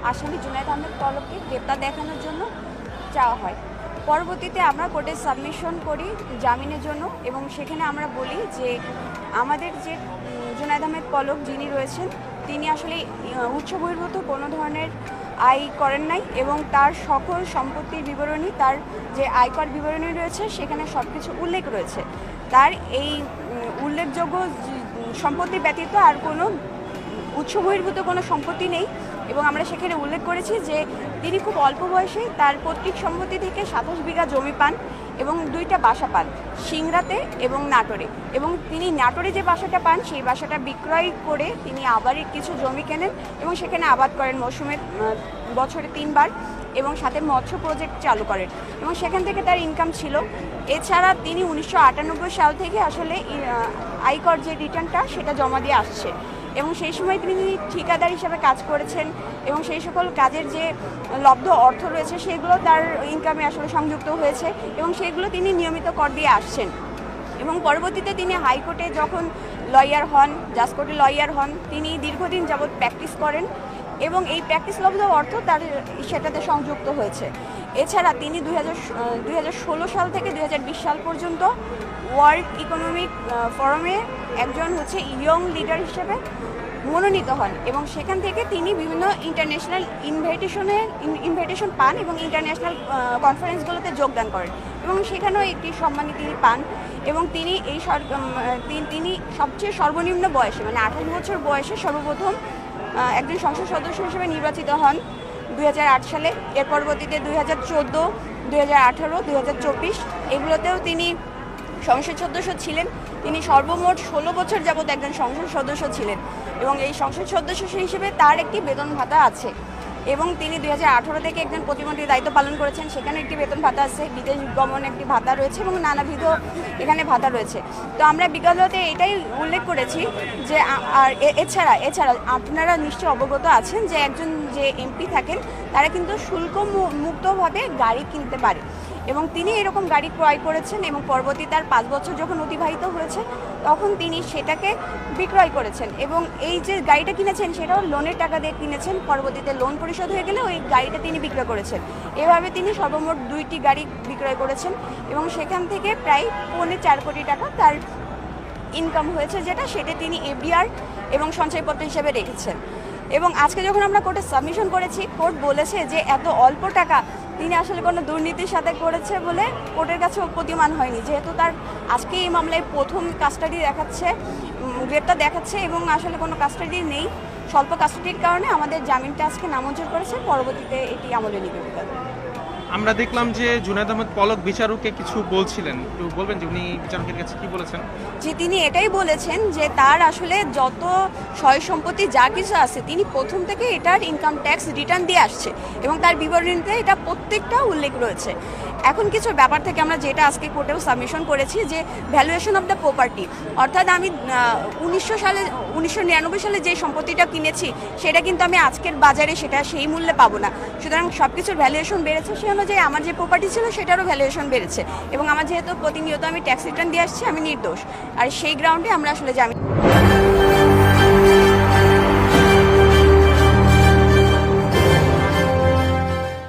আসামি জুনায়েদ আহমেদ পলককে গ্রেপ্তার দেখানোর জন্য চাওয়া হয়। পরবর্তীতে আমরা কোর্টে সাবমিশন করি জামিনের জন্য, এবং সেখানে আমরা বলি যে আমাদের যে জুনায়েদ আহমেদ পলক যিনি রয়েছেন তিনি আসলে উৎস বহির্ভূত কোনো ধরনের আয় করেন নাই, এবং তার সকল সম্পত্তির বিবরণী, তার যে আয়কর বিবরণী রয়েছে সেখানে সব কিছু উল্লেখ রয়েছে। তার এই উল্লেখযোগ্য সম্পত্তি ব্যতীত আর কোনো উৎস বহির্ভূত কোনো সম্পত্তি নেই। এবং আমরা সেখানে উল্লেখ করেছি যে তিনি খুব অল্প বয়সে তার পৈতৃক সম্পত্তি থেকে 27 বিঘা জমি পান এবং 2টা বাসা পান, সিংড়াতে এবং নাটোরে। এবং তিনি নাটোরে যে বাসাটা পান সেই বাসাটা বিক্রয় করে তিনি আবার কিছু জমি কেনেন এবং সেখানে আবাদ করেন মৌসুমে বছরে 3 বার, এবং সাথে মৎস্য প্রজেক্ট চালু করেন এবং সেখান থেকে তার ইনকাম ছিল। এছাড়া তিনি 1998 সাল থেকে আসলে আয়কর যে রিটার্নটা সেটা জমা দিয়ে আসছে, এবং সেই সময় তিনি ঠিকাদার হিসেবে কাজ করেছেন এবং সেই সকল কাজের যে লব্ধ অর্থ রয়েছে সেগুলো তার ইনকামে আসলে সংযুক্ত হয়েছে এবং সেগুলো তিনি নিয়মিত কর দিয়ে আসছেন। এবং পরবর্তীতে তিনি হাইকোর্টে যখন লয়ার হন, জাজ কোর্টে লয়ার হন, তিনি দীর্ঘদিন যাবৎ প্র্যাকটিস করেন এবং এই প্র্যাকটিস লব্ধ অর্থ তার সেটাতে সংযুক্ত হয়েছে। এছাড়া তিনি 2016 সাল থেকে 2020 সাল পর্যন্ত ওয়ার্ল্ড ইকোনমিক ফোরামে একজন ইয়ং লিডার হিসেবে মনোনীত হন এবং সেখান থেকে তিনি বিভিন্ন ইন্টারন্যাশনাল ইনভাইটেশন পান এবং ইন্টারন্যাশনাল কনফারেন্সগুলোতে যোগদান করেন এবং সেখানেও একটি সম্মানী তিনি পান। এবং তিনি তিনি সবচেয়ে সর্বনিম্ন বয়সে, মানে 28 বছর বয়সে সর্বপ্রথম একজন সংসদ সদস্য হিসেবে নির্বাচিত হন 2008 সালে। এর পরবর্তীতে 2014, 2018, 2024 এগুলোতেও তিনি সংসদ সদস্য ছিলেন। তিনি সর্বমোট 16 বছর যাবৎ একজন সংসদ সদস্য ছিলেন এবং এই সংসদ সদস্য হিসেবে তার একটি বেতন ভাতা আছে এবং তিনি 2018 থেকে একজন প্রতিমন্ত্রীর দায়িত্ব পালন করেছেন, সেখানে একটি বেতন ভাতা আছে, বিদেশ গমন একটি ভাতা রয়েছে এবং নানাবিধ এখানে ভাতা রয়েছে। তো আমরা বিগততে এটাই উল্লেখ করেছি যে আর এছাড়া আপনারা নিশ্চয়ই অবগত আছেন যে একজন যে এমপি থাকেন তারা কিন্তু শুল্ক মুক্তভাবে গাড়ি কিনতে পারে এবং তিনি এরকম গাড়ি ক্রয় করেছেন এবং পরবর্তী তার 5 বছর যখন অতিবাহিত হয়েছে তখন তিনি সেটাকে বিক্রয় করেছেন এবং এই যে গাড়িটা কিনেছেন সেটাও লোনের টাকা দিয়ে কিনেছেন, পরবর্তীতে লোন পরিশোধ হয়ে গেলে ওই গাড়িটা তিনি বিক্রয় করেছেন। এভাবে তিনি সর্বমোট 2টি গাড়ি বিক্রয় করেছেন এবং সেখান থেকে প্রায় 4.25 কোটি টাকা তার ইনকাম হয়েছে, সেটা তিনি এফডিআর এবং সঞ্চয়পত্র হিসেবে রেখেছেন। এবং আজকে যখন আমরা কোর্টে সাবমিশন করেছি, কোর্ট বলেছে যে এত অল্প টাকা তিনি আসলে কোনো দুর্নীতির সাথে করেছে বলে কোর্টের কাছে প্রতিমান হয়নি, যেহেতু তার আজকে এই মামলায় প্রথম কাস্টাডি দেখাচ্ছে, গ্রেপ্তার দেখাচ্ছে এবং আসলে কোনো কাস্টাডি নেই। স্বল্প কাস্টাডির কারণে আমাদের জামিনটা আজকে নামঞ্জুর করেছে, পরবর্তীতে এটি আমলে নিবে। আমরা দেখলাম যে জুনায়েদ আহমেদ পলক বিচারককে কিছু বলছিলেন, একটু বলবেন যে উনি বিচারকের কাছে কি বলেছেন? যে তিনি এটাই বলেছেন যে তার আসলে যত সয় সম্পত্তি যা কিছু আছে তিনি প্রথম থেকে এটার ইনকাম ট্যাক্স রিটার্ন দিয়ে আসছে এবং তার বিবরণীতে এটা প্রত্যেকটা উল্লেখ রয়েছে। এখন কিছু ব্যাপার থেকে আমরা যেটা আজকে কোর্টেও সাবমিশন করেছি যে ভ্যালুয়েশন অফ দ্য প্রপার্টি, অর্থাৎ আমি 1999 সালে যে সম্পত্তিটা কিনেছি সেটা কিন্তু আমি আজকের বাজারে সেটা সেই মূল্যে পাবো না, সুতরাং সব কিছুর ভ্যালুয়েশন বেড়েছে, সে অনুযায়ী আমার যে প্রপার্টি ছিল সেটারও ভ্যালুয়েশন বেড়েছে এবং আমার যেহেতু প্রতিনিয়ত আমি ট্যাক্স রিটার্ন দিয়ে আসছি আমি নির্দোষ, আর সেই গ্রাউন্ডে আমরা আসলে জামিন